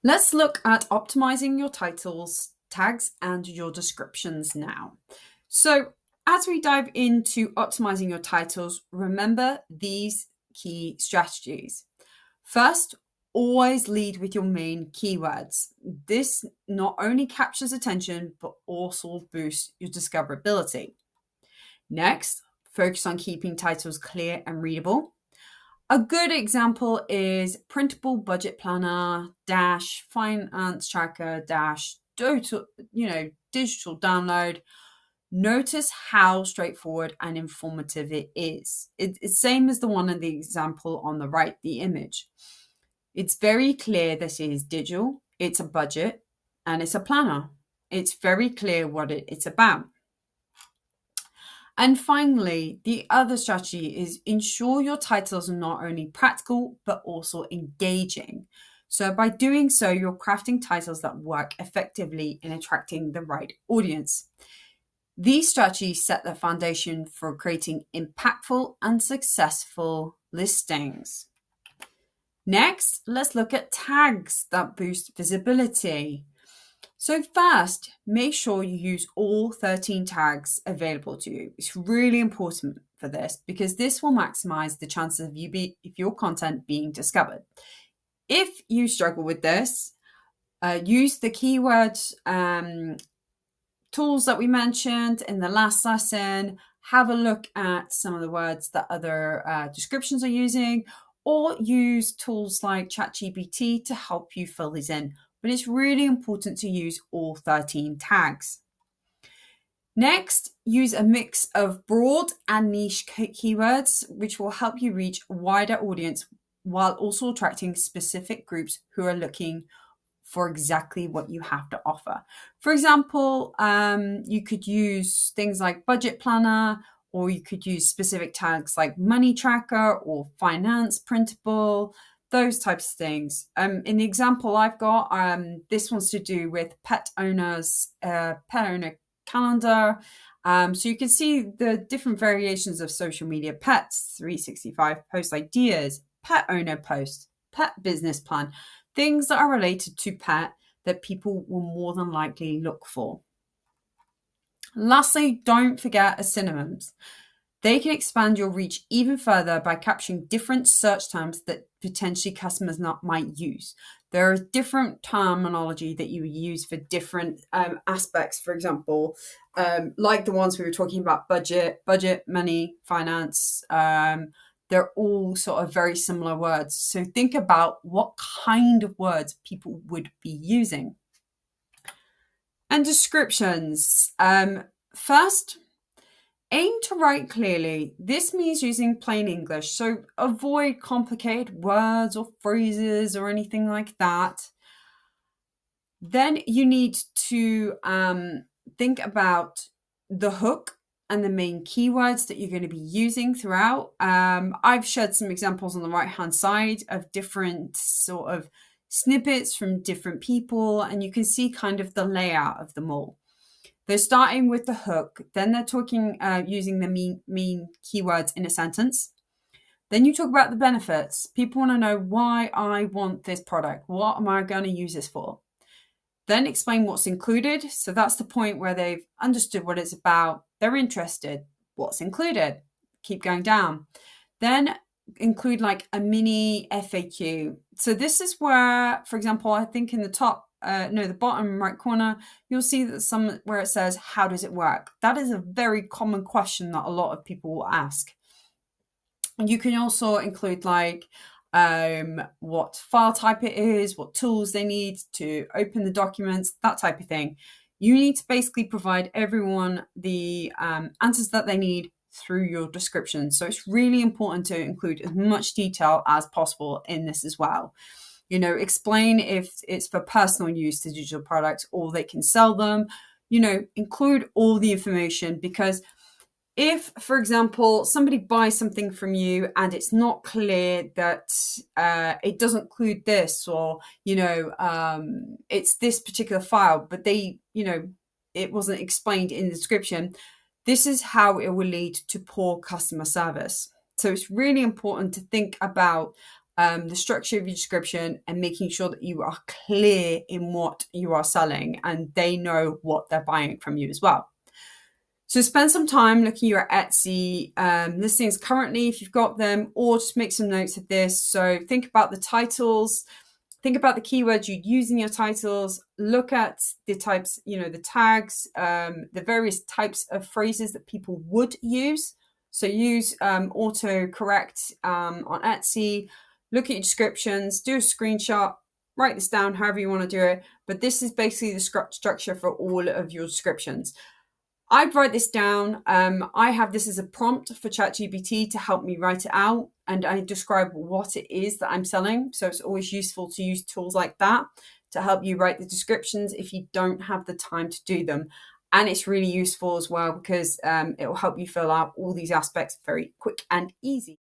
Let's look at optimizing your titles, tags, and your descriptions now. So, as we dive into optimizing your titles, remember these key strategies. First, always lead with your main keywords. This not only captures attention, but also boosts your discoverability. Next, focus on keeping titles clear and readable. A good example is printable budget planner dash finance tracker dash digital download. Notice how straightforward and informative it is. It's same as the one in the example on the right, the image. It's very clear this is digital, it's a budget, and it's a planner. It's very clear what it's about. And finally, the other strategy is ensure your titles are not only practical, but also engaging. So by doing so, you're crafting titles that work effectively in attracting the right audience. These strategies set the foundation for creating impactful and successful listings. Next, let's look at tags that boost visibility. So first, make sure you use all 13 tags available to you. It's really important for this because this will maximize the chances of your content being discovered. If you struggle with this, use the keyword tools that we mentioned in the last lesson. Have a look at some of the words that other descriptions are using, or use tools like ChatGPT to help you fill these in. But it's really important to use all 13 tags. Next, use a mix of broad and niche keywords, which will help you reach a wider audience while also attracting specific groups who are looking for exactly what you have to offer. For example, you could use things like budget planner, or you could use specific tags like money tracker or finance printable, those types of things. In the example I've got, this one's to do with pet owner calendar. So you can see the different variations of social media pets, 365 post ideas, pet owner post, pet business plan, things that are related to pet that people will more than likely look for. Lastly, don't forget synonyms. They can expand your reach even further by capturing different search terms that potentially customers might use. There is different terminology that you use for different aspects. For example, like the ones we were talking about, budget, money, finance. They're all sort of very similar words. So think about what kind of words people would be using. And descriptions. First, aim to write clearly. This means using plain English, so avoid complicated words or phrases or anything like that. Then you need to think about the hook and the main keywords that you're going to be using throughout. I've shared some examples on the right-hand side of different sort of snippets from different people, and you can see kind of the layout of them all. They're starting with the hook, then they're talking using the main keywords in a sentence. Then you talk about the benefits. People want to know why I want this product. What am I going to use this for? Then explain what's included. So that's the point where they've understood what it's about. They're interested. What's included? Keep going down. Then include like a mini FAQ. So this is where, for example, I think in the the bottom right corner, you'll see that where it says, how does it work? That is a very common question that a lot of people will ask. And you can also include like what file type it is, what tools they need to open the documents, that type of thing. You need to basically provide everyone the answers that they need through your description. So it's really important to include as much detail as possible in this as well. Explain if it's for personal use, the digital products, or they can sell them. Include all the information, because if, for example, somebody buys something from you and it's not clear that it doesn't include this, or, it's this particular file, but it wasn't explained in the description, this is how it will lead to poor customer service. So it's really important to think about the structure of your description, and making sure that you are clear in what you are selling and they know what they're buying from you as well. So spend some time looking at your Etsy listings currently, if you've got them, or just make some notes of this. So think about the titles, think about the keywords you'd use in your titles, look at the types, the tags, the various types of phrases that people would use. So use autocorrect on Etsy, look at your descriptions, do a screenshot, write this down however you want to do it. But this is basically the structure for all of your descriptions. I'd write this down. I have this as a prompt for ChatGPT to help me write it out, and I describe what it is that I'm selling. So it's always useful to use tools like that to help you write the descriptions if you don't have the time to do them. And it's really useful as well because it will help you fill out all these aspects very quick and easy.